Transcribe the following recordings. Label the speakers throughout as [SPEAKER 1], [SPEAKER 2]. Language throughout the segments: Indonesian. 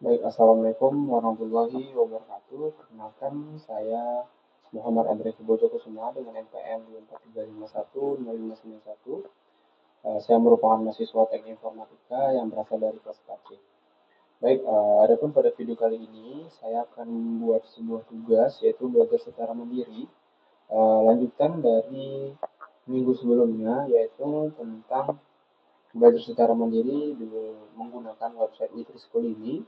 [SPEAKER 1] Baik, Assalamualaikum warahmatullahi wabarakatuh. Perkenalkan, saya Muhammad Andre Subojo Kusuma dengan NPM 243510591. Saya merupakan mahasiswa Teknik Informatika yang berasal dari kelas KC. Baik, adapun pada video kali ini, saya akan membuat sebuah tugas, yaitu belajar secara mandiri. Lanjutan dari minggu sebelumnya, yaitu tentang belajar secara mandiri menggunakan website Litri School ini,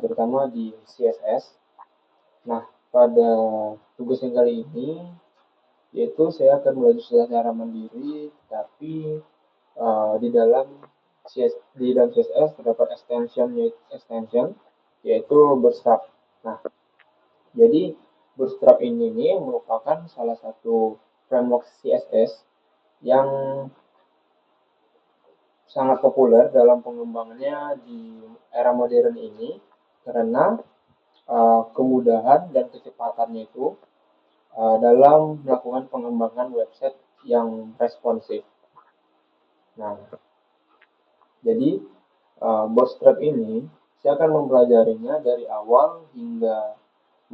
[SPEAKER 1] terutama di CSS. Nah, pada tugas yang kali ini, yaitu saya akan belajar secara mandiri, tapi di dalam CSS terdapat extension yaitu Bootstrap. Nah, jadi Bootstrap ini merupakan salah satu framework CSS yang sangat populer dalam pengembangannya di era modern ini karena kemudahan dan kecepatannya itu dalam melakukan pengembangan website yang responsif. Nah, jadi Bootstrap ini saya akan mempelajarinya dari awal hingga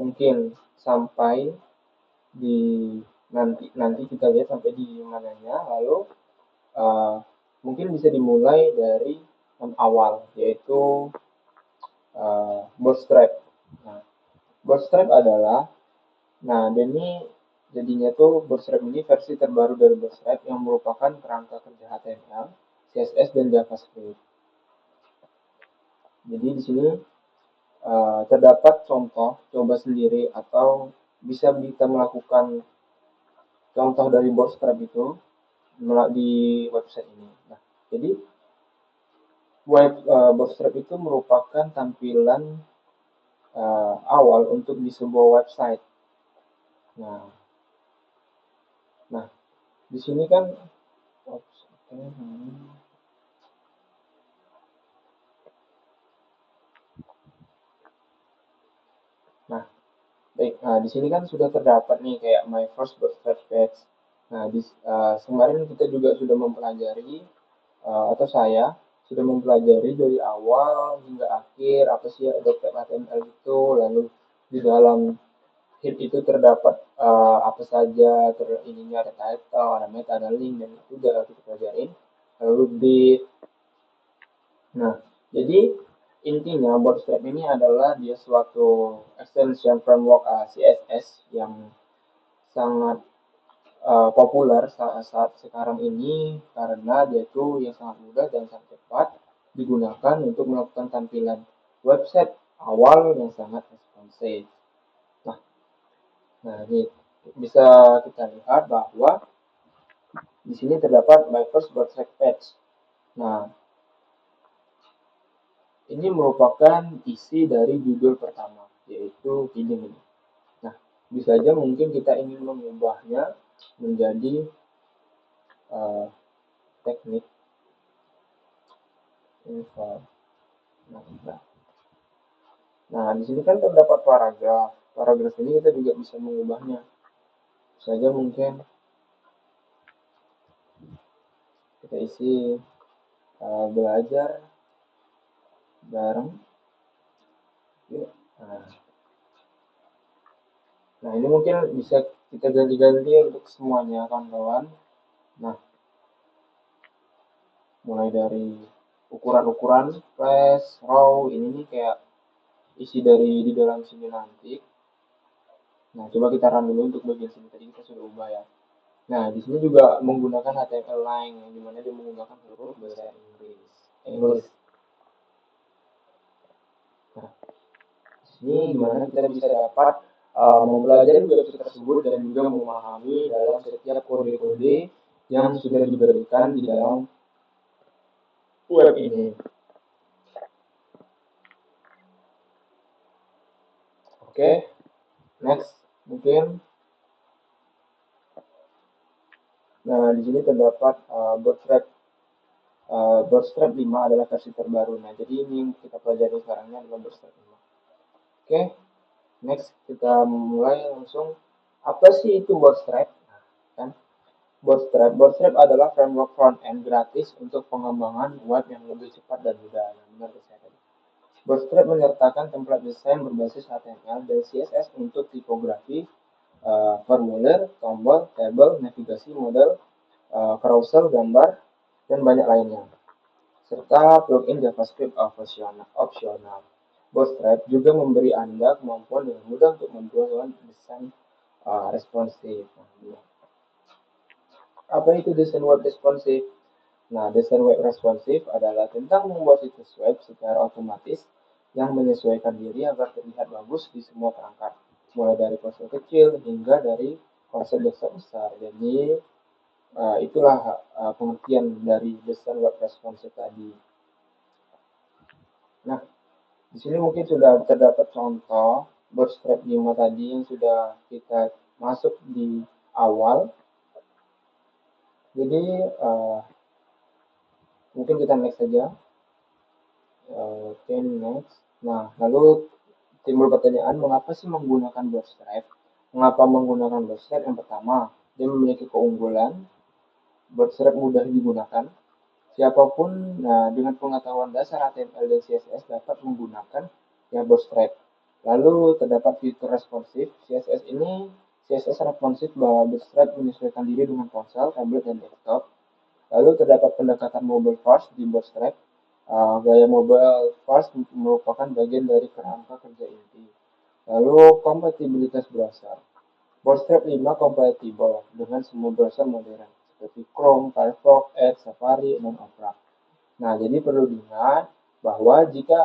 [SPEAKER 1] mungkin sampai di nanti kita lihat sampai di mananya. Lalu mungkin bisa dimulai dari awal, yaitu Bootstrap. Nah, Bootstrap adalah, ini jadinya tuh Bootstrap ini versi terbaru dari Bootstrap yang merupakan kerangka kerja HTML, CSS, dan JavaScript. Jadi di sini terdapat contoh coba sendiri atau bisa kita melakukan contoh dari Bootstrap itu di website ini. Nah, jadi Bootstrap itu merupakan tampilan awal untuk di sebuah website. Nah, di sini kan baik, di sini kan sudah terdapat nih kayak my first Bootstrap page. Nah, kemarin kita juga sudah mempelajari atau saya sudah mempelajari dari awal hingga akhir apa sih docker HTML itu, lalu di dalam head itu terdapat apa saja, ininya ada title, ada meta, ada link, dan itu udah kita pelajarin. Lalu nah, jadi intinya Bootstrap ini adalah dia suatu extension framework CSS yang sangat populer saat sekarang ini karena dia itu yang sangat mudah dan sangat cepat digunakan untuk melakukan tampilan website awal yang sangat responsif. Nah, ini bisa kita lihat bahwa di sini terdapat my first Bootstrap page. Nah, ini merupakan isi dari judul pertama, yaitu heading ini. Nah, bisa saja mungkin kita ingin mengubahnya menjadi teknik info. Nah, di sini kan terdapat paragraf. Paragraf ini kita juga bisa mengubahnya. Saja mungkin kita isi belajar bareng. Nah, ini mungkin bisa kita ganti-ganti untuk semuanya, kawan-kawan. Nah, mulai dari ukuran-ukuran, flash, raw, ini nih kayak isi dari di dalam sini nanti. Nah, coba kita run dulu untuk bagian sini tadi kita sudah ubah ya. Nah, di sini juga menggunakan HTML line yang dimana dia menggunakan huruf bahasa Inggris. Nah, di sini dimana kita bisa dapat mempelajari website tersebut dan juga memahami dalam setiap kode-kode yang sudah diberikan di dalam web ini. Oke, next mungkin. Nah, di sini terdapat Bootstrap 5 adalah versi terbaru. Nah, jadi ini kita pelajari sekarangnya adalah Bootstrap 5. Oke, next kita mulai langsung. Apa sih itu Bootstrap? Nah, kan? Bootstrap adalah framework front-end gratis untuk pengembangan web yang lebih cepat dan mudah. Nah, benar saya tadi. Bootstrap menyertakan template desain berbasis HTML dan CSS untuk tipografi, formulir, tombol, tabel, navigasi, model, carousel, gambar, dan banyak lainnya. Serta plugin JavaScript opsional. Bootstrap juga memberi Anda kemampuan dengan mudah untuk membuat desain responsif. Apa itu desain web responsif? Nah, desain web responsif adalah tentang membuat situs web secara otomatis yang menyesuaikan diri agar terlihat bagus di semua perangkat, mulai dari ponsel kecil hingga dari ponsel besar. Jadi, itulah pengertian dari desain web responsif tadi. Nah, di sini mungkin sudah terdapat contoh Bootstrap 5 tadi yang sudah kita masuk di awal. Jadi, mungkin kita next saja. Oke, next. Nah, lalu timbul pertanyaan, mengapa sih menggunakan Bootstrap? Mengapa menggunakan Bootstrap? Yang pertama, dia memiliki keunggulan, Bootstrap mudah digunakan. Siapapun dengan pengetahuan dasar HTML dan CSS dapat menggunakan ya Bootstrap. Lalu terdapat fitur responsif. CSS responsif bahwa Bootstrap menyesuaikan diri dengan ponsel, tablet, dan desktop. Lalu terdapat pendekatan mobile first di Bootstrap. Gaya mobile first merupakan bagian dari kerangka kerja inti. Lalu kompatibilitas browser. Bootstrap 5 kompatibel dengan semua browser modern seperti Chrome, Firefox, Edge, Safari, dan Opera. Nah, jadi perlu diingat bahwa jika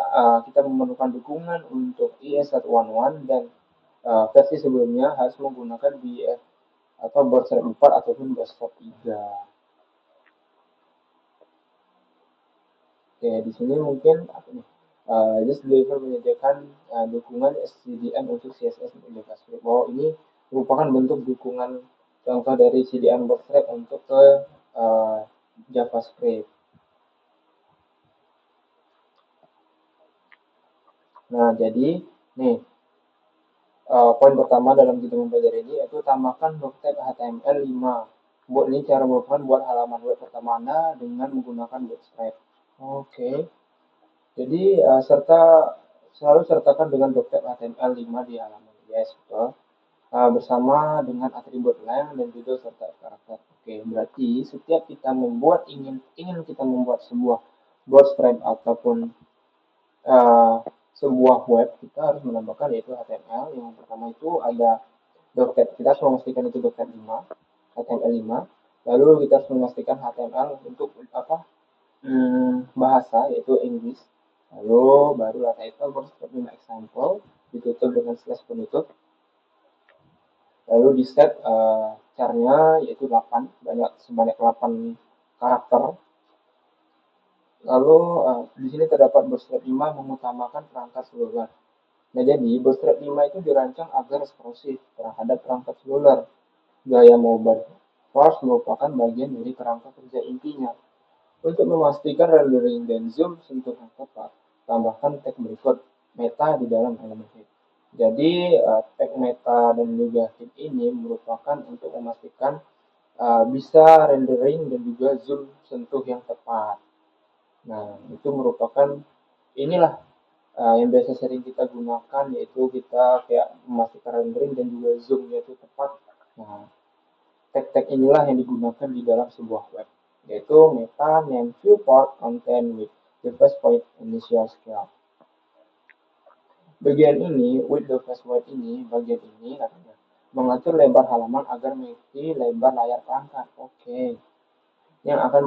[SPEAKER 1] kita memerlukan dukungan untuk IS111 dan versi sebelumnya harus menggunakan BF atau Bootstrap 4 ataupun Bootstrap 3. Oke, di sini mungkin Just Deliver menyediakan dukungan CDN untuk CSS untuk JavaScript. Bahwa ini merupakan bentuk dukungan contoh dari CDN Bootstrap untuk ke JavaScript. Nah, jadi nih poin pertama dalam kita mempelajari ini yaitu tambahkan doctag HTML 5. Buat ini cara merupakan buat halaman web pertama Anda dengan menggunakan Bootstrap. Oke. Jadi selalu sertakan dengan doctag HTML 5 di halaman. Yes, betul. Bersama dengan atribut length dan juga serta karakter. Oke, berarti setiap kita ingin kita membuat sebuah Bootstrap ataupun sebuah web, kita harus menambahkan yaitu HTML. Yang pertama itu ada doctag. Kita harus memastikan itu doctag 5, HTML 5. Lalu kita harus memastikan HTML untuk bahasa yaitu English. Lalu barulah title Bootstrap 5 example ditutup dengan slash penutup. Lalu di set charnya yaitu 8, sebanyak 8 karakter. Lalu di sini terdapat Bootstrap 5 mengutamakan perangkat seluler. Nah, jadi Bootstrap 5 itu dirancang agar responsif terhadap perangkat seluler. Gaya mobile first merupakan bagian dari kerangka kerja intinya. Untuk memastikan rendering dan zoom sentuh yang tepat, tambahkan tag berikut meta di dalam elemen head. Jadi tag meta dan juga head ini merupakan untuk memastikan bisa rendering dan juga zoom sentuh yang tepat. Nah, itu merupakan inilah yang biasa sering kita gunakan, yaitu kita kayak memastikan rendering dan juga zoomnya itu tepat. Nah, tag-tag inilah yang digunakan di dalam sebuah web, yaitu meta, name, viewport, content, with the first point, initial scale. Bagian ini, with the first point ini, bagian ini katanya mengatur lebar halaman agar mengikuti lebar layar perangkat. Oke. Yang akan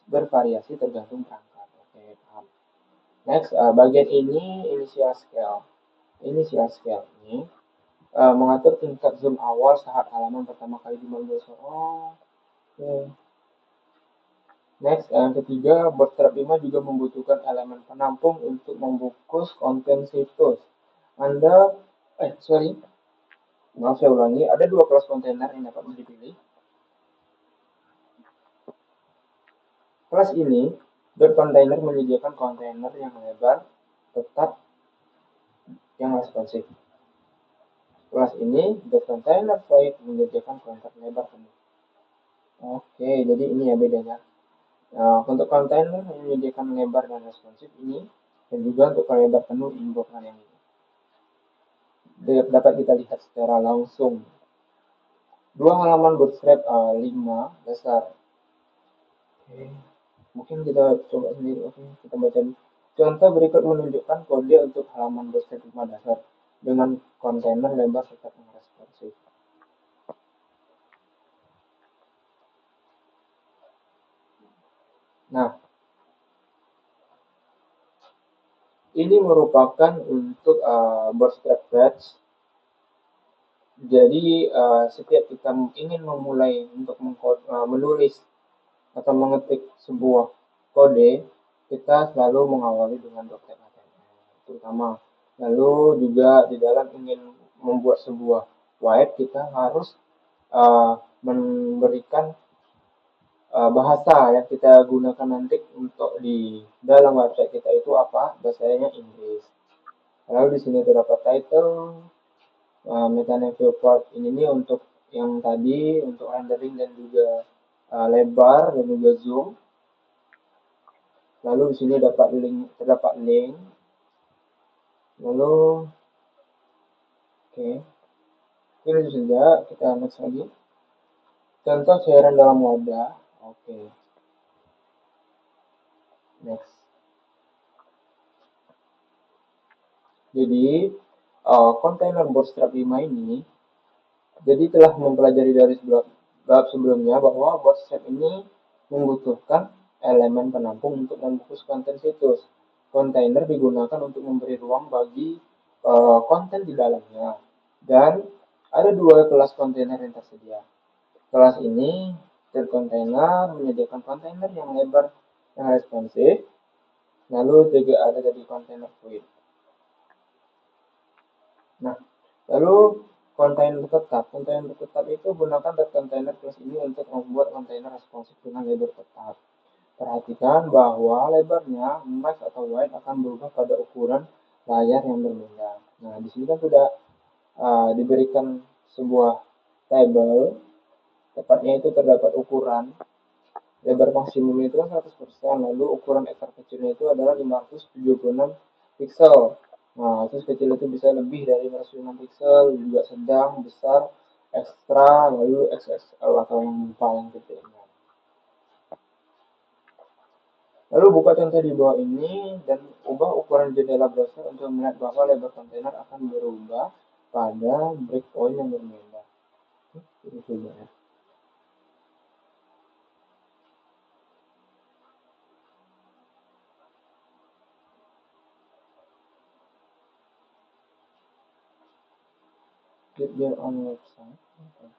[SPEAKER 1] bervariasi tergantung perangkat. Oke, paham. Next, bagian ini initial scale. Initial scale ini mengatur tingkat zoom awal saat halaman pertama kali dimulai. Oke. Next, yang ketiga, Bootstrap 5 juga membutuhkan elemen penampung untuk membungkus konten situs. Maaf saya ulangi, ada 2 kelas kontainer yang dapat dipilih. Kelas ini, container menyediakan kontainer yang lebar, tetap, yang responsif. Kelas ini, container void menyediakan kontainer lebar penuh. Oke, jadi ini ya bedanya. Nah, untuk kontainer yang menyediakan lebar dan responsif ini dan juga untuk lebar penuh inbox yang ini dapat kita lihat secara langsung. Dua halaman bootstrap 5 dasar. Oke. Mungkin kita coba sendiri. Oke, kita baca. Contoh berikut menunjukkan kode untuk halaman bootstrap 5 dasar dengan kontainer lebar tetap responsif. Nah, ini merupakan untuk bootstrap page. Jadi setiap kita ingin memulai untuk menulis atau mengetik sebuah kode, kita selalu mengawali dengan docker HTML terutama. Lalu juga di dalam ingin membuat sebuah web, kita harus memberikan bahasa yang kita gunakan nanti untuk di dalam website kita itu apa? Bahasanya Inggris. Lalu di sini terdapat title, Meta Viewport ini untuk yang tadi untuk rendering dan juga lebar dan juga zoom. Lalu di sini terdapat link. Lalu oke. Ini saja, kita next lagi. Contoh cairan dalam wadah. Oke. Next. Jadi kontainer bootstrap 5 ini jadi telah mempelajari dari bab sebelumnya bahwa bootstrap ini membutuhkan elemen penampung untuk membungkus konten situs. Kontainer digunakan untuk memberi ruang bagi konten di dalamnya. Dan ada dua kelas kontainer yang tersedia. Kelas ini container menyediakan kontainer yang lebar yang responsif. Lalu juga ada jadi kontainer fluid. Nah, lalu kontainer tetap. Kontainer tetap itu gunakan kontainer kelas ini untuk membuat kontainer responsif dengan lebar tetap. Perhatikan bahwa lebarnya max atau wide akan berubah pada ukuran layar yang berbeda. Nah, di sini kan sudah diberikan sebuah table, tepatnya itu terdapat ukuran lebar maksimum itu kan 100%, lalu ukuran ekor kecilnya itu adalah 576 pixel. Nah, terus kecil itu bisa lebih dari 576 pixel, juga sedang, besar, ekstra, lalu XXL atau yang paling kecilnya. Lalu buka contoh di bawah ini dan ubah ukuran jendela browser untuk melihat bahwa lebar kontainer akan berubah pada breakpoint yang berbeda. Ini coba ya. Get their own website. Okay.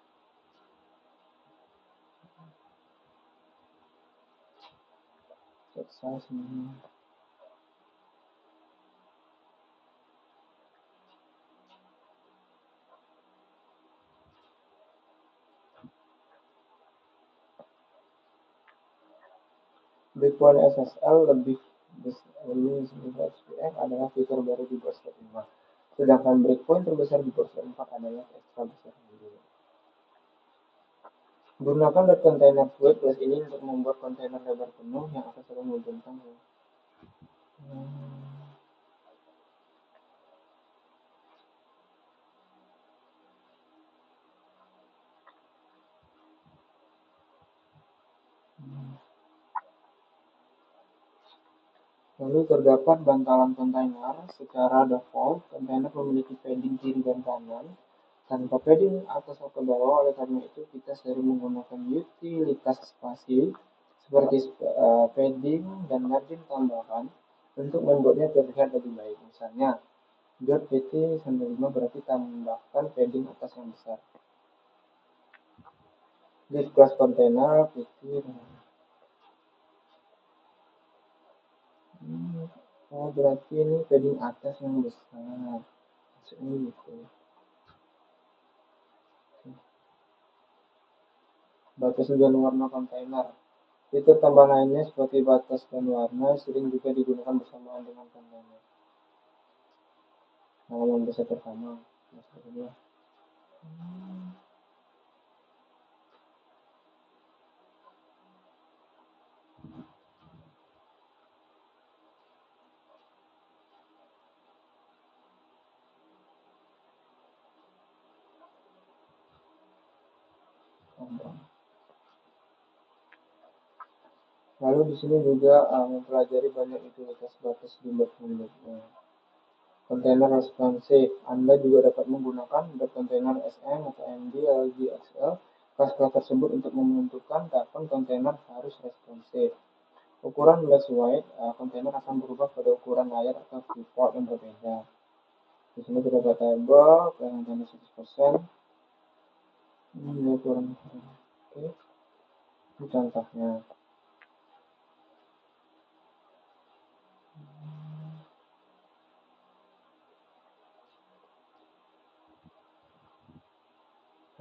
[SPEAKER 1] Set size ini. Breakpoint SSL lebih SPF adalah fitur baru di Bootstrap 5. Sedangkan breakpoint terbesar di Bootstrap 4 adalah ekstra besar. Gunakan container fluid plus ini untuk membuat kontainer lebar penuh yang akan selalu menghubungkan. Lalu terdapat bantalan kontainer. Secara default, kontainer memiliki padding kiri dan kanan tanpa padding atas atau bawah. Oleh karena itu, kita sering menggunakan utilitas spasi seperti padding dan margin tambahan untuk membuatnya terlihat lebih baik. Misalnya, dot pt 5 berarti tambahkan padding atas yang besar. Di kelas kontainer pt oh berarti ini padding atas yang besar. Maksudnya gitu. Batas dan warna kontainer. Fitur tambahan lainnya seperti batas dan warna sering juga digunakan bersamaan dengan kontainer. Halaman besar pertama. Maksudnya. Lalu di sini juga mempelajari banyak utilitas batas jumlah penduduknya. Kontainer responsif. Anda juga dapat menggunakan kontainer SM atau MD, LG, XL kelas tersebut untuk menentukan kapan kontainer harus responsif. Ukuran less wide, kontainer akan berubah pada ukuran layar atau viewport yang berbeda. Di sini terdapat tabel, kontainer 100%. Ini ukuran. Oke. Ini contohnya.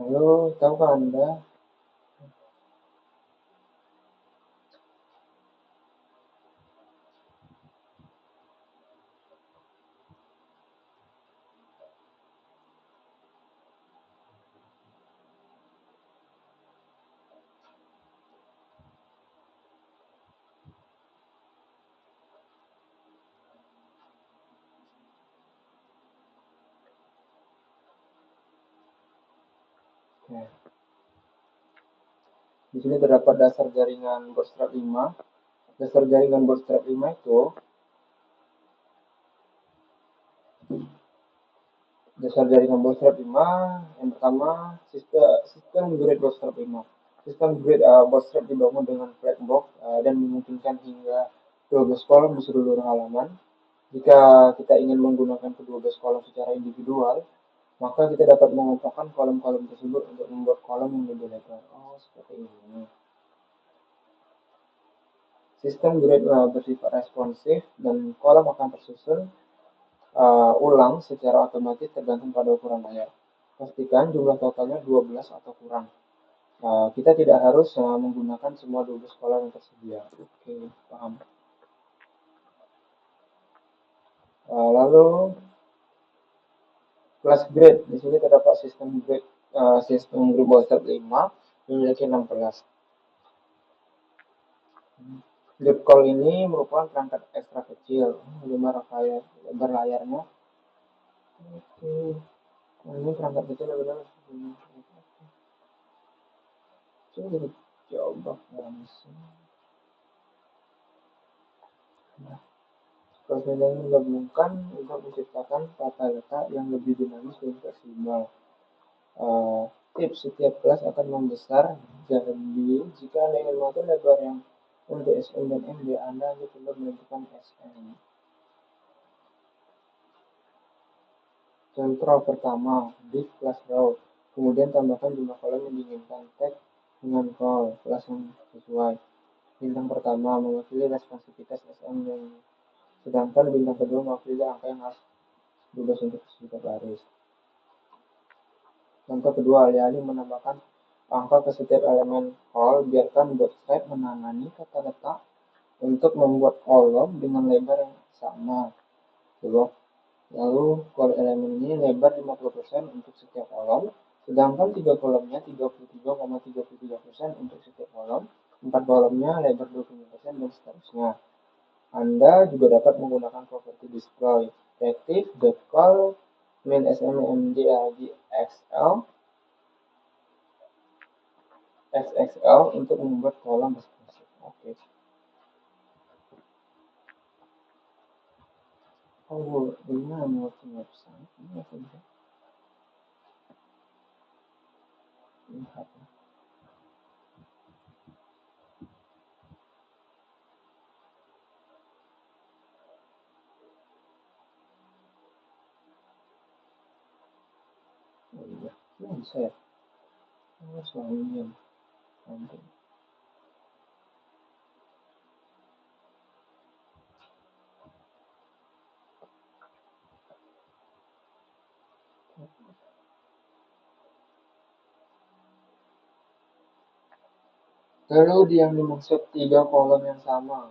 [SPEAKER 1] Halo, tahukah Anda? Oke. Di sini terdapat dasar jaringan bootstrap 5. Dasar jaringan bootstrap 5 itu dasar jaringan bootstrap 5 yang pertama sistem grid bootstrap 5. Sistem grid bootstrap dibangun dengan black box dan memungkinkan hingga 12 kolom di seluruh halaman. Jika kita ingin menggunakan ke-12 kolom secara individual, maka kita dapat mengompakkan kolom-kolom tersebut untuk membuat kolom yang lebih lebar. Oh, seperti ini. Sistem grid bersifat responsif dan kolom akan tersusun ulang secara otomatis tergantung pada ukuran layar. Pastikan jumlah totalnya 12 atau kurang. Kita tidak harus menggunakan semua 12 kolom yang tersedia. Oke, paham. Lalu kelas grid. Di sini terdapat sistem grid bootstrap 5 memiliki 6 kelas. Grid call ini merupakan perangkat ekstra kecil, 5 lebar layarnya. Oke. Ini perangkat kecil benar. Coba langsung. Nah, proses ini menggabungkan untuk menciptakan tata letak yang lebih dinamis dan fleksibel. Tips setiap kelas akan membesar, jadi jika Anda ingin mengatur lebar yang untuk SM dan MD, Anda perlu menentukan SM. Contoh pertama, div kelas row, kemudian tambahkan jumlah kolom yang diinginkan, tag dengan kelas yang sesuai. Bintang pertama mewakili responsivitas SM yang sedangkan bintang kedua mewakili angka yang harus berubah untuk setiap baris. Contoh kedua, alih-alih menambahkan angka ke setiap elemen call, biarkan bootstrap menangani tata letak untuk membuat kolom dengan lebar yang sama. Lalu kolom elemen ini lebar 50% untuk setiap kolom, sedangkan 3 kolomnya 33,33% untuk setiap kolom, 4 kolomnya lebar 20% dan seterusnya. Anda juga dapat menggunakan properti display reactive, call, main SMMD XL, XXL untuk membuat kolom responsif. Oke. Oh, ini mau website. Ini apa bisa? Lihat. Oh iya, ini bisa ya. Oh, soalnya nanti. Lalu yang dimaksud 3 kolom yang sama.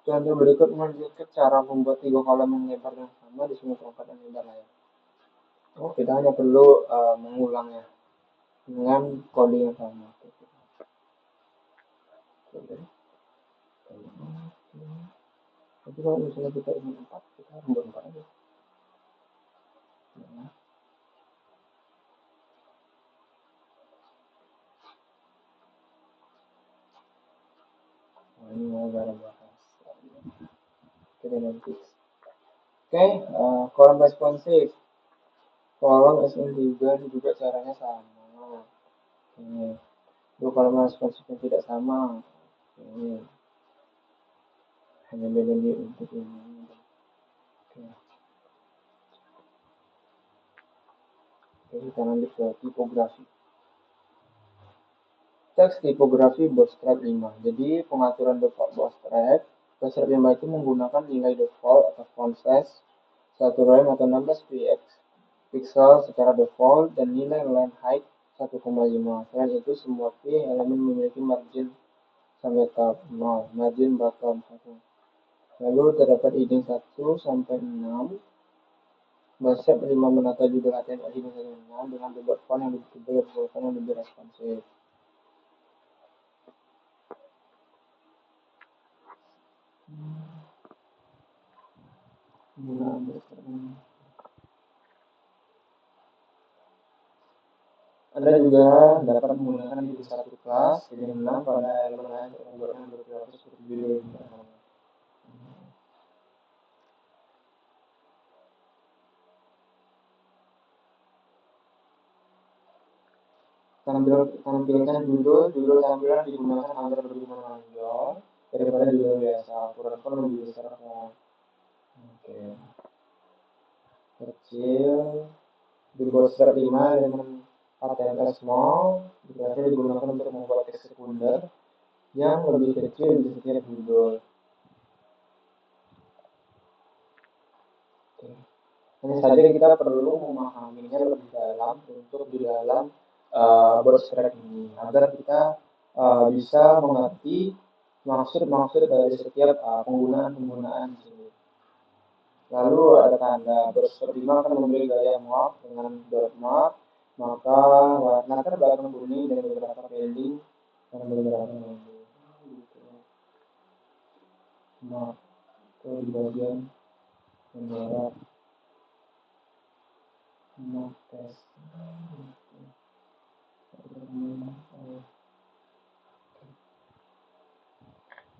[SPEAKER 1] Contoh berikut menunjukkan cara membuat 3 kolom yang lebar yang sama di semua perangkat yang lebar layar. Oh, kita hanya perlu mengulangnya dengan kode yang sama. Tapi kalau misalnya kita ingin 4, kita harus membuat 4 aja. negara bahasa. Kinematic. Oke, kolom responsif. Kolom SN3 ini juga caranya sama. Oke. Dua kolom responsif yang tidak sama. Oke. Hanya beda di untuk ini. Oke. Jadi kita lanjut ke tipografi. Teks tipografi bootstrap 5. Jadi pengaturan default bootstrap 5 itu menggunakan nilai default atau font size 1 rem atau 16 pixel secara default dan nilai line height 1,5. Selain itu semua elemen memiliki margin sampai tahap 0, margin bottom 1. Lalu terdapat heading 1 sampai 6. Bootstrap 5 menata judul HTML heading 1 sampai 6 dengan bobot font yang lebih tebal dan yang lebih responsif. Anda juga dapat menggunakan di satu kelas heading 6 pada elemen lain untuk membuatnya berperilaku seperti judul. Tampilkan judul tampilan digunakan agar lebih menonjol daripada judul biasa. Ukuran font lebih besar. Oke. Kecil. Di bootstrap 5 dengan HTML small biasanya digunakan untuk membuat teks sekunder yang lebih kecil di setiap judul. Oke. Hanya saja kita perlu memahaminya lebih dalam untuk di dalam bootstrap ini agar kita bisa mengerti maksud-maksud dari setiap penggunaan di sini. Lalu ada tanda bootstrap 5 akan memberi gaya mark dengan dot mark, maka warna terbelakang kuning dan beberapa padding dan beberapa padding. Mark itu di bagian merah. Mark test.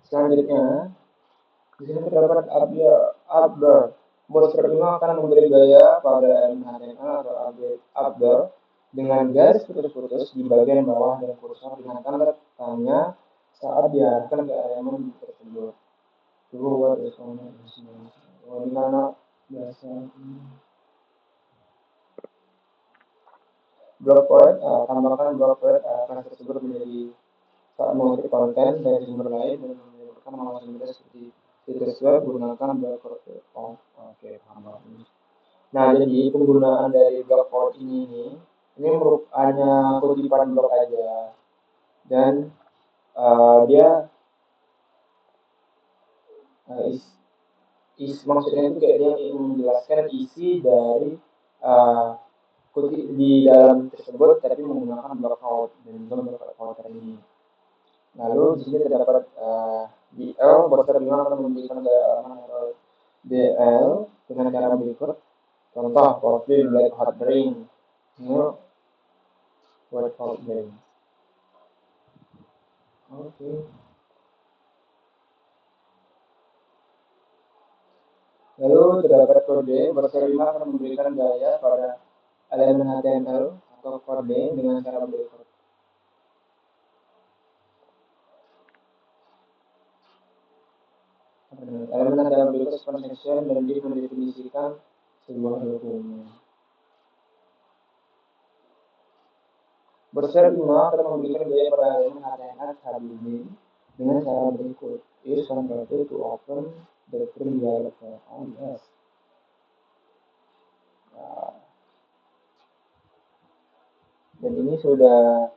[SPEAKER 1] Selanjutnya, di sini terdapat upper. Bootstrap 5 akan memberi gaya pada HTML atau upper dengan garis putus-putus di bagian bawah dan kursor dengan tanda tanya saat diarahkan ke elemen tersebut. Coba buat responnya di sini. Di mana biasa block point, tambahkan block point karena tersebut menjadi saat mengutip konten dari sumber lain dan menyebutkan nama sumber seperti situs web menggunakan block point. Oke, paham. Nah, jadi penggunaan dari block point ini hanya kutipan blok aja dan dia maksudnya itu kayak dia menjelaskan isi dari di dalam tersebut tapi menggunakan block out dan juga block out ini. Lalu di sini terdapat DL bootstrap 5 akan memberikan gaya alamat DL dengan cara berikut. Contoh profil black hot drink, new white hot drink. Oke. Lalu terdapat kode bootstrap 5 akan memberikan gaya pada elemen HTML atau kode dengan cara berikut. Elemen HTML berikut seperti section dan div mendefinisikan sebuah dokumen. Bootstrap 5 akan memberikan gaya pada elemen HTML HTML dengan cara berikut. Is converted to open the print dialog. Oh yes. Dan ini sudah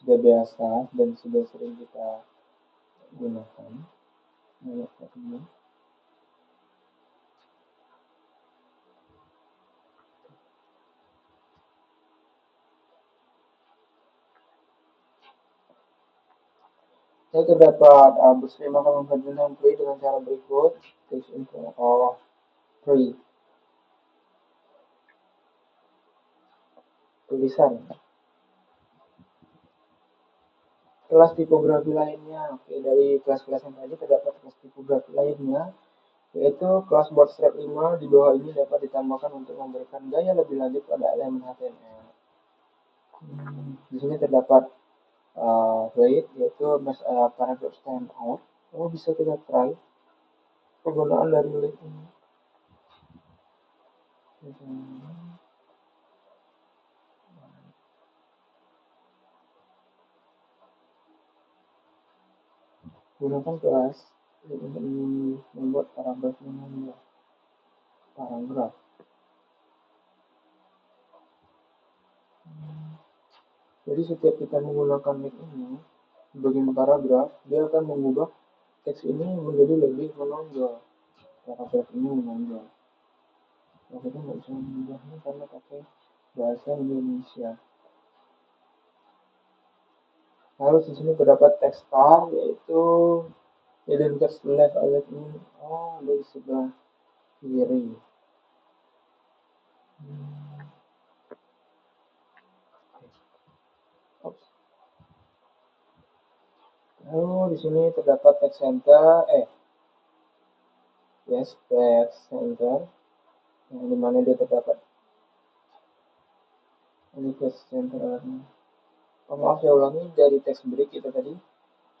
[SPEAKER 1] biasa dan sudah sering kita gunakan. Saya terdapat Bootstrap akan memperkenalkan free dengan cara berikut. Text info free. Tulisan. kelas tipografi lainnya. Oke, dari kelas-kelas yang tadi terdapat kelas tipografi lainnya, yaitu kelas bootstrap 5 di bawah ini dapat ditambahkan untuk memberikan gaya lebih lanjut pada elemen HTML. Di sini terdapat weight, yaitu paragraph standout. Oh, bisa kita try penggunaan dari weight ini. Gunakan kelas untuk membuat paragraf yang paragraf. Jadi setiap kita menggunakan link ini di bagian paragraf, dia akan mengubah teks ini menjadi lebih menonjol. Paragraf ini menonjol. Nah, kita nggak bisa mengubahnya karena pakai bahasa Indonesia. Lalu di sini terdapat teks bar, yaitu hidden text left alert ini. Oh, di sebelah kiri. Lalu di sini terdapat text center, text center, yang dimana dia terdapat ini text center. Oh, maaf, saya ulangi dari text break itu tadi.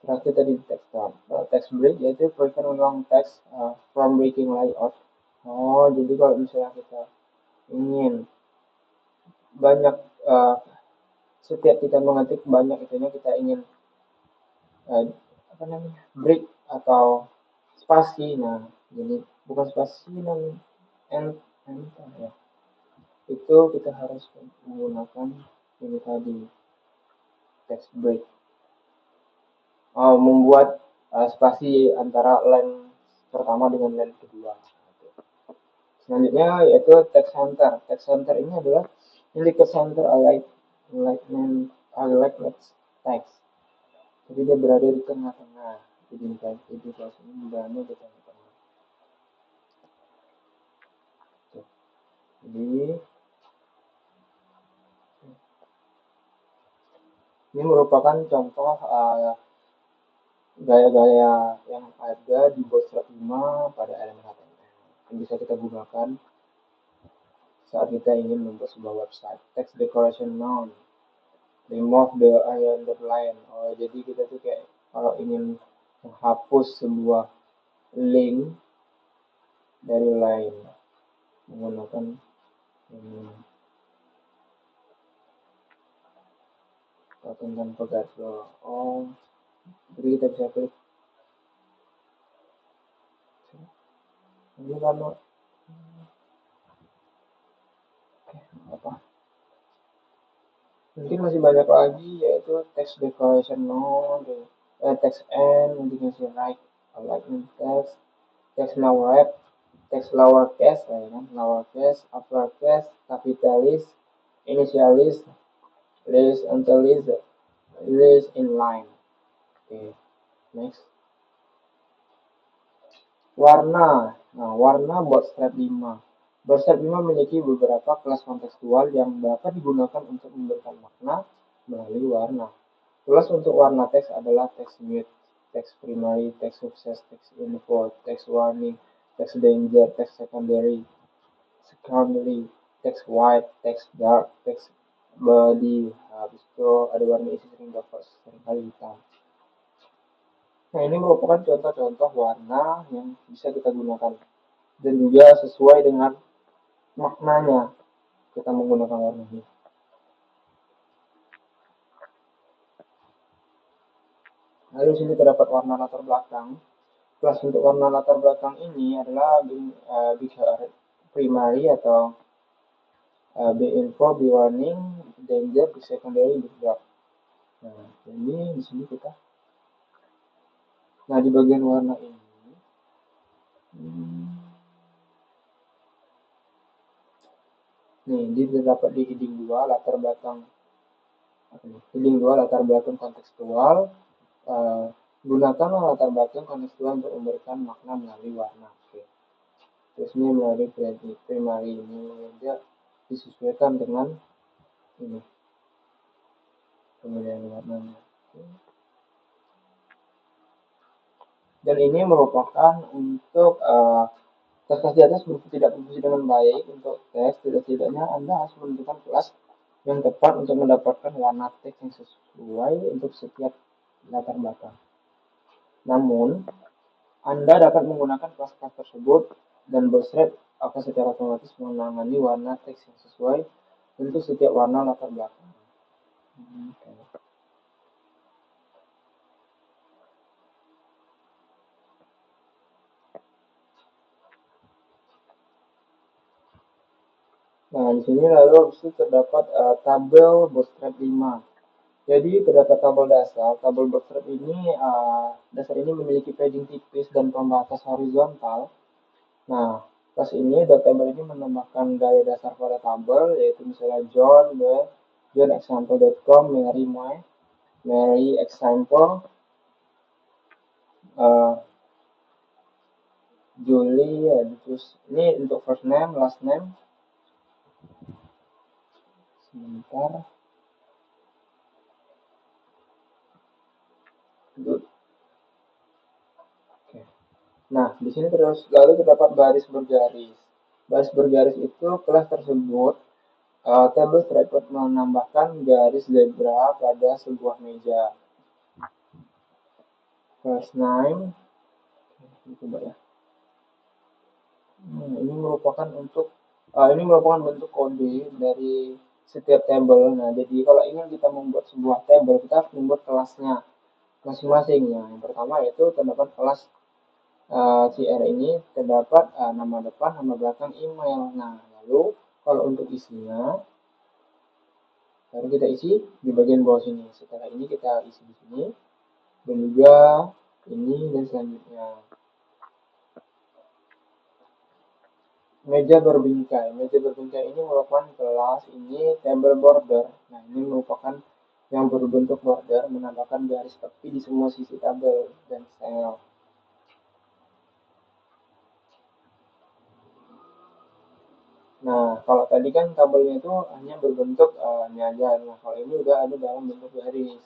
[SPEAKER 1] Terakhir tadi text tab. Text break yaitu periksa ulang teks from breaking layout. Oh, jadi kalau misalnya kita ingin banyak setiap kita mengetik banyak itunya, kita ingin break atau spasi. Nah, jadi bukan spasi, namanya enter ya. Itu kita harus menggunakan ini tadi, text break. Membuat spasi antara line pertama dengan line kedua. Selanjutnya yaitu text center. Text center ini adalah indicate center alignment text. Jadi dia berada di tengah-tengah. Jadi kelas ini berada di tengah-tengah. Jadi ini merupakan contoh gaya-gaya yang ada di bootstrap 5 pada elemen HTML yang bisa kita gunakan saat kita ingin membuat sebuah website. Text decoration none, remove the underline. Oh, jadi kita tuh kayak kalau ingin menghapus sebuah link dari line menggunakan ini tanpa garis bawah. Oh, jadi kita bisa klik ini karena apa, mungkin masih banyak lagi, yaitu text decoration node, text end, nanti ngasih right alignment text, text now wrap, text lowercase, ya kan, lowercase, uppercase, capitalis, initialis, list until list inline. Oke, next. Warna. Nah, warna bootstrap 5. Bootstrap 5 memiliki beberapa kelas kontekstual yang dapat digunakan untuk memberikan makna melalui warna. Kelas untuk warna teks adalah text mute, text primary, text success, text info, text warning, text danger, text secondary, text white, text dark, text body. Habis itu ada warna isi seringkali hitam. Nah, ini merupakan contoh-contoh warna yang bisa kita gunakan dan juga sesuai dengan maknanya kita menggunakan warna ini. Lalu sini terdapat warna latar belakang. Kelas untuk warna latar belakang ini adalah primary atau B-info, B-warning, danger, B-secondary, B-dark. Nah, ini di sini kita. Nah, di bagian warna ini, nih, dia terdapat di heading 2 latar belakang. Heading 2 latar belakang kontekstual. Gunakanlah latar belakang kontekstual untuk memberikan makna melalui warna. Oke. Terus ini melalui primary ini dia disesuaikan dengan ini pemilihan warnanya. Dan ini merupakan untuk kertas di atas tidak berfungsi dengan baik untuk teks, tidak-tidaknya Anda harus menentukan kelas yang tepat untuk mendapatkan warna teks yang sesuai untuk setiap latar belakang. Namun, Anda dapat menggunakan kelas-kelas tersebut dan Bootstrap akan secara otomatis menangani warna teks yang sesuai untuk setiap warna latar belakang. Nah, di sini lalu habis itu terdapat tabel Bootstrap 5. Jadi terdapat tabel dasar. Tabel Bootstrap ini dasar ini memiliki padding tipis dan pembatas horizontal. Nah, pas ini tabel ini menambahkan gaya dasar pada tabel yaitu misalnya johnexample.com, Mary example, Julie, ya, terus ini untuk first name, last name. Sebentar. Good. Oke. Nah, di sini terus lalu terdapat baris bergaris. Baris bergaris itu kelas tersebut tabel dapat menambahkan garis zebra pada sebuah meja. First name, coba ya. Ini merupakan bentuk kode dari setiap tabel. Nah, jadi kalau ingin kita membuat sebuah tabel, kita harus membuat kelasnya masing-masing. Nah, yang pertama yaitu terdapat kelas CR ini terdapat nama depan, nama belakang, email. Nah, lalu kalau untuk isinya, baru kita isi di bagian bawah sini. Setelah ini kita isi di sini, dan juga ini dan selanjutnya. Meja berbingkai. Meja berbingkai ini merupakan kelas ini table border. Nah, ini merupakan yang berbentuk border menambahkan garis tepi di semua sisi tabel dan sel. Nah, kalau tadi kan tabelnya itu hanya berbentuk ini aja. Nah, kalau ini udah ada dalam bentuk garis.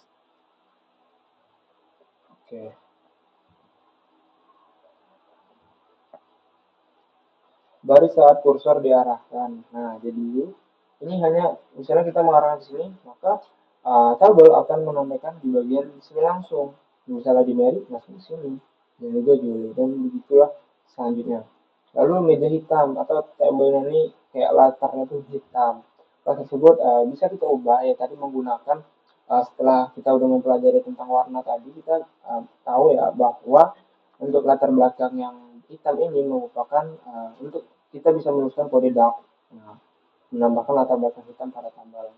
[SPEAKER 1] Oke. Baris saat kursor diarahkan. Nah, jadi ini hanya misalnya kita mengarahkan ke sini, maka tabel akan menambahkan di bagian sini langsung. Misalnya di Mary masuk di sini, dan juga Juli, dan begitulah selanjutnya. Lalu meja hitam atau tabel ini kayak latarnya itu hitam. Hal tersebut bisa kita ubah ya tadi menggunakan setelah kita udah mempelajari tentang warna tadi kita tahu ya bahwa untuk latar belakang yang hitam ini merupakan untuk kita bisa menuliskan kode dark. Nah, menambahkan latar belakang hitam pada tambal.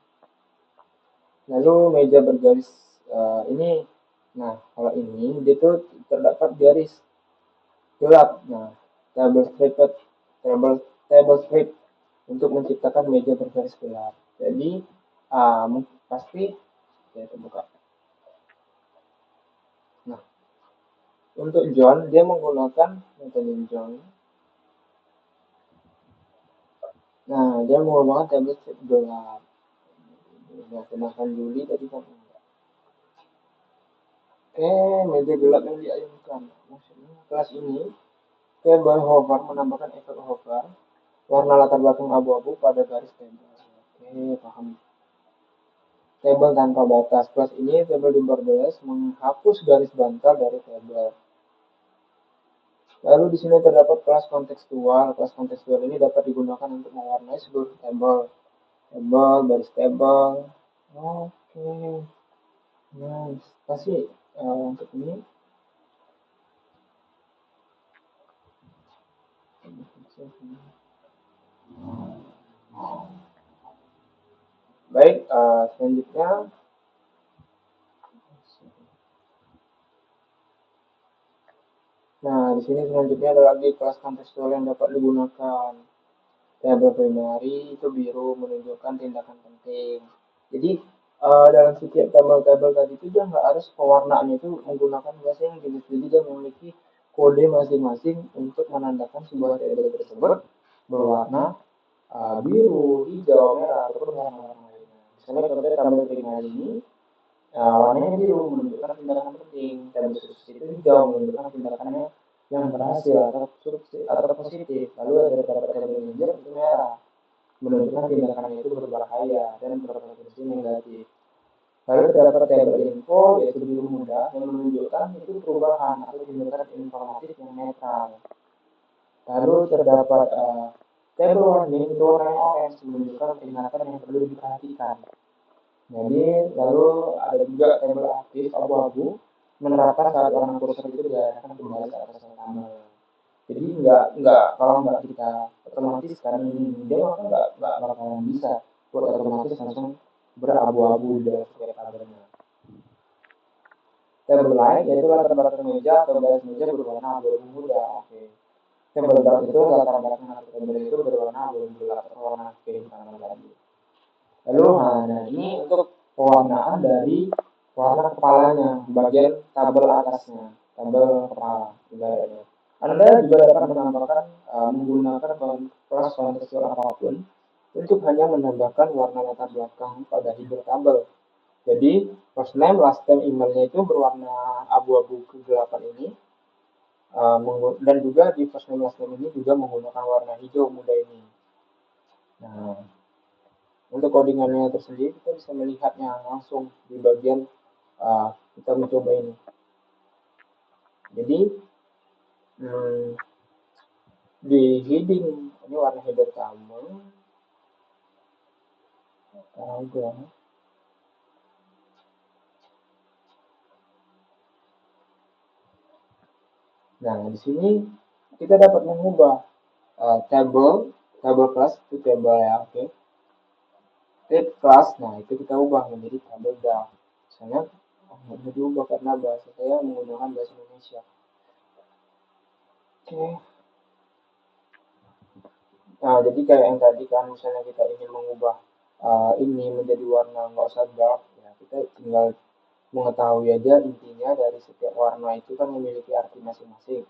[SPEAKER 1] Lalu meja bergaris ini, nah kalau ini dia tuh terdapat garis gelap. Nah, table strip untuk menciptakan meja bergaris gelap. Jadi pasti ya terbuka. Nah, untuk John dia menggunakan metode John. Nah, dia menggunakan table strip gelap. Nah, sedangkan Juli tadi kan enggak. Oke, meja gelap yang diayunkan. Maksudnya kelas ini table hover menambahkan efek hover warna latar belakang abu-abu pada garis table. Oke, paham. Table tanpa batas. Kelas ini table di borderless menghapus garis bantal dari table. Lalu di sini terdapat kelas kontekstual. Kelas kontekstual ini dapat digunakan untuk mewarnai seluruh table. Table, baris table. Oke. Nice. Kasih untuk ini. Baik, selanjutnya nah, di sini selanjutnya ada lagi kelas kontekstual yang dapat digunakan. Tabel primary itu biru menunjukkan tindakan penting. Jadi dalam setiap tabel-tabel tadi itu dia nggak harus pewarnaannya itu menggunakan bahasa Inggris. Jadi dia memiliki kode masing-masing untuk menandakan sebuah tabel tersebut berwarna biru, hijau, merah, ataupun warna-warna lainnya. Misalnya contohnya tabel primary ini Warnanya biru menunjukkan tindakan penting, tabel sukses itu hijau menunjukkan tindakannya yang berhasil atau sukses atau positif. Lalu ada beberapa tabel hijau itu merah menunjukkan tindakannya itu berbahaya dan berpotensi negatif. Lalu terdapat tabel info yaitu biru muda yang menunjukkan itu perubahan atau tindakan informatif yang netral. Lalu terdapat tabel warning itu warna orange menunjukkan tindakan yang perlu diperhatikan. Jadi lalu ada juga tabel aktif abu-abu menerapkan saat warna kursor itu diarahkan kembali ke atas tambah. Jadi nggak kalau nggak kita otomatis kan dia maka nggak bakalan bisa buat otomatis langsung berabu-abu dari setiap tabelnya. Tabel light yaitu latar belakang meja atau garis meja berwarna abu-abu muda. Oke. Tabel dark itu latar belakang tabel itu berwarna abu-abu gelap atau warna pink karena tadi. Lalu nah ini untuk pewarnaan dari warna kepalanya bagian tabel atasnya, tabel kepala ibaratnya. Anda juga dapat menambahkan menggunakan kelas kontekstual apapun untuk hanya menambahkan warna latar belakang pada header tabel. Jadi first name, last name, emailnya itu berwarna abu-abu kegelapan ini, dan juga di first name, last name ini juga menggunakan warna hijau muda ini. Nah, untuk codingannya tersendiri kita bisa melihatnya langsung di bagian kita mencoba ini. Jadi di heading ini warna header kamu nah di sini kita dapat mengubah table class itu table ya, oke. Type class, nah itu kita ubah menjadi table data. Misalnya nggak bisa diubah karena bahasa saya menggunakan bahasa Indonesia. Oke. Nah, jadi kayak yang tadi kan misalnya kita ingin mengubah ini menjadi warna nggak usah dark, ya kita tinggal mengetahui aja intinya dari setiap warna itu kan memiliki arti masing-masing.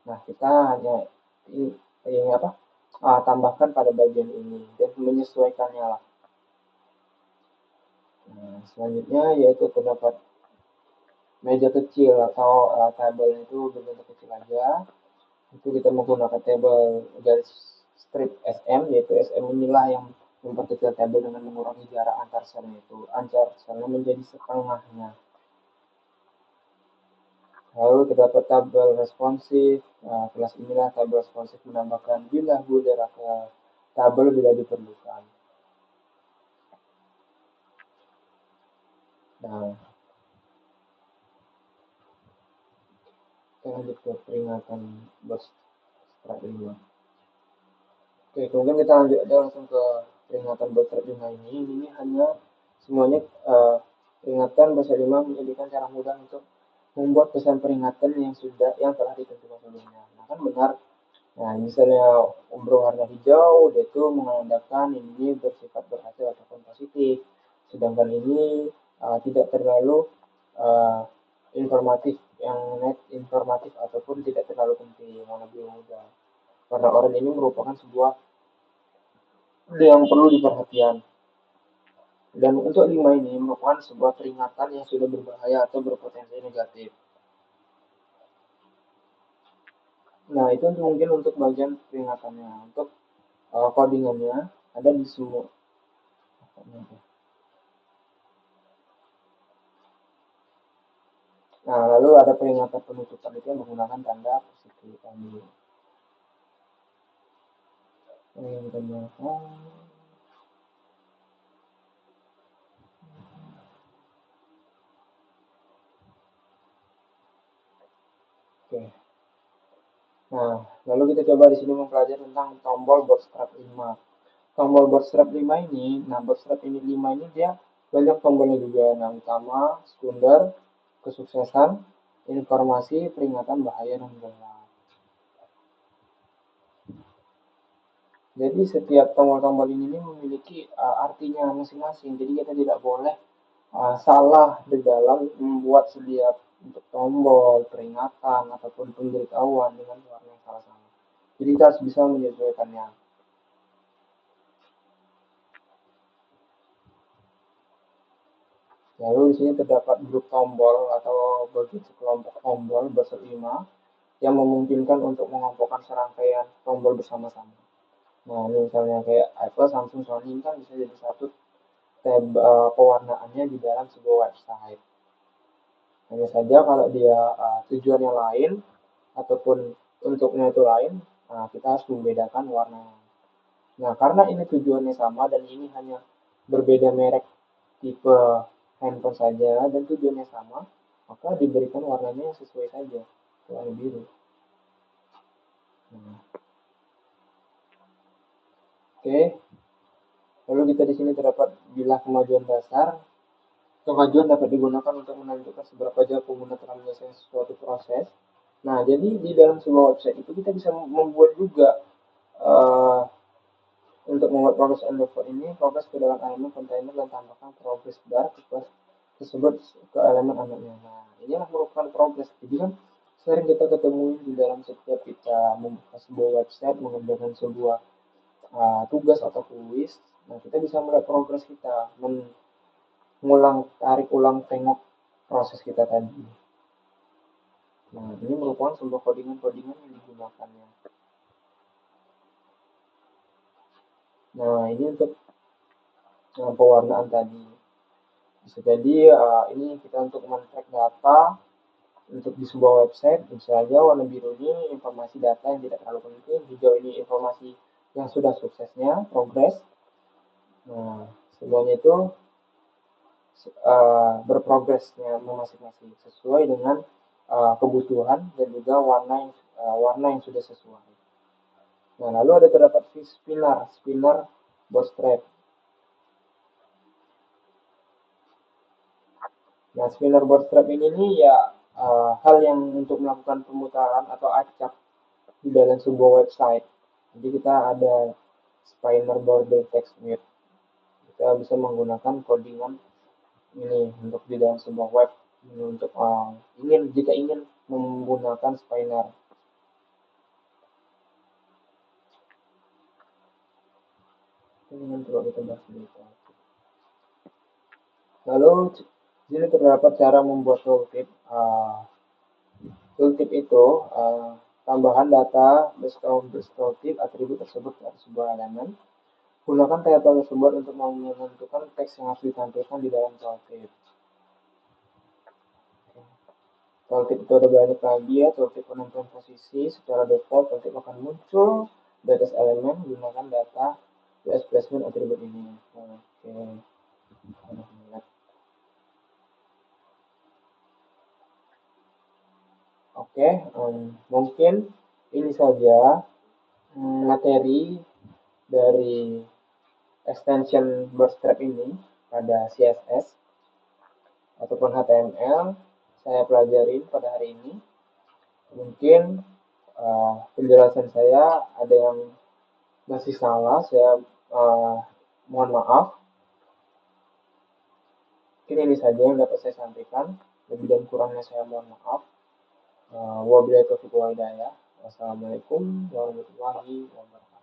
[SPEAKER 1] Nah, kita hanya ini apa? Tambahkan pada bagian ini dan menyesuaikannya lah. Nah, selanjutnya yaitu terdapat meja kecil atau tabel itu berbentuk kecil aja. Itu kita menggunakan tabel garis strip SM, yaitu SM inilah yang memperkecil tabel dengan mengurangi jarak antar selnya itu, antar selnya menjadi setengahnya. Lalu terdapat tabel responsif. Nah, kelas inilah tabel responsif menambahkan bilah budaya ke tabel bila diperlukan. Nah, kita lanjut ke peringatan bootstrap 5. Oke, kemudian kita lanjut aja langsung ke peringatan bootstrap 5 ini. Ini hanya semuanya peringatan bootstrap 5 menjadikan cara mudah untuk membuat pesan peringatan yang telah ditentukan sebelumnya. Nah, kan benar. Nah, misalnya berwarna hijau, dia itu menandakan ini bersifat berhasil ataupun positif. Sedangkan ini tidak terlalu informatif, informatif ataupun tidak terlalu penting, yang lebih mudah. Karena orang ini merupakan sebuah yang perlu diperhatikan. Dan untuk 5 ini merupakan sebuah peringatan yang sudah berbahaya atau berpotensi negatif. Nah, itu mungkin untuk bagian peringatannya. Untuk codingannya ada di semua. Nah, lalu ada peringatan penutupan itu yang menggunakan tanda positif tadi. Oke. Nah, lalu kita coba di sini mempelajari tentang tombol bootstrap 5. Tombol bootstrap 5 ini, nah bootstrap ini 5 ini dia banyak tombolnya juga. Nah, utama, sekunder, kesuksesan, informasi, peringatan bahaya dan gelap. Jadi setiap tombol-tombol ini memiliki artinya masing-masing. Jadi kita tidak boleh salah di dalam membuat setiap untuk tombol, peringatan, ataupun pemberitahuan dengan warna yang salah sama. Jadi kita harus bisa menyesuaikannya. Lalu di sini terdapat grup tombol atau bagian sekelompok tombol berselima yang memungkinkan untuk mengelompokkan serangkaian tombol bersama-sama. Nah, ini misalnya kayak Apple, Samsung, Sony kan bisa jadi satu tab pewarnaannya di dalam sebuah website. Hanya saja kalau dia tujuannya lain ataupun untuknya itu lain, kita harus membedakan warna. Nah, karena ini tujuannya sama dan ini hanya berbeda merek tipe handphone saja dan tujuannya sama, maka diberikan warnanya yang sesuai saja, warna biru. Nah, oke, lalu kita di sini terdapat bilah kemajuan dasar. Kemajuan dapat digunakan untuk menentukan seberapa jauh pengguna telah menyelesaikan suatu proses. Nah, jadi di dalam sebuah website itu kita bisa membuat juga uh, untuk membuat progress underscore ini, progress ke dalam elemen kontainer dan tambahkan progress bar tersebut ke elemen anaknya. Nah, inilah merupakan progress. Jadi kan sering kita ketemu di dalam setiap kita membuka sebuah website, mengerjakan sebuah tugas atau kuis. Nah, kita bisa melihat progress kita, mengulang, tarik ulang, tengok proses kita tadi. Nah, ini merupakan sebuah codingan-codingan yang digunakannya. Nah, ini untuk pewarnaan tadi. Bisa jadi ini kita untuk men-track data untuk di sebuah website. Bisa saja warna biru ini informasi data yang tidak terlalu penting, hijau ini informasi yang sudah suksesnya, progress. Nah, semuanya itu berprogresnya masing-masing sesuai dengan kebutuhan dan juga warna yang sudah sesuai. Nah, lalu ada terdapat spinner bootstrap. Nah, spinner bootstrap ini nih ya hal yang untuk melakukan pemutaran atau acak di dalam sebuah website. Jadi kita ada spinner border text width. Kita bisa menggunakan codingan ini untuk di dalam sebuah web ini untuk jika ingin menggunakan spinner. Ini coba kita bahas dulu. Lalu di sini terdapat cara membuat tooltip. Tooltip itu tambahan data deskriptif atribut tersebut dari sebuah elemen. Gunakan title tersebut untuk menentukan teks yang harus ditampilkan di dalam tooltip. Tooltip itu ada banyak lagi ya, tooltip penentuan posisi. Secara default, tooltip akan muncul di atas elemen gunakan data US placement atribut ini. Oke. Oke, mungkin ini saja materi dari extension bootstrap ini pada CSS ataupun HTML saya pelajari pada hari ini. Mungkin penjelasan saya ada yang masih salah, saya mohon maaf. Mungkin ini saja yang dapat saya sampaikan. Lebih dan kurangnya saya mohon maaf. Wabillahi taufiq wal hidayah. Wassalamualaikum warahmatullahi wabarakatuh.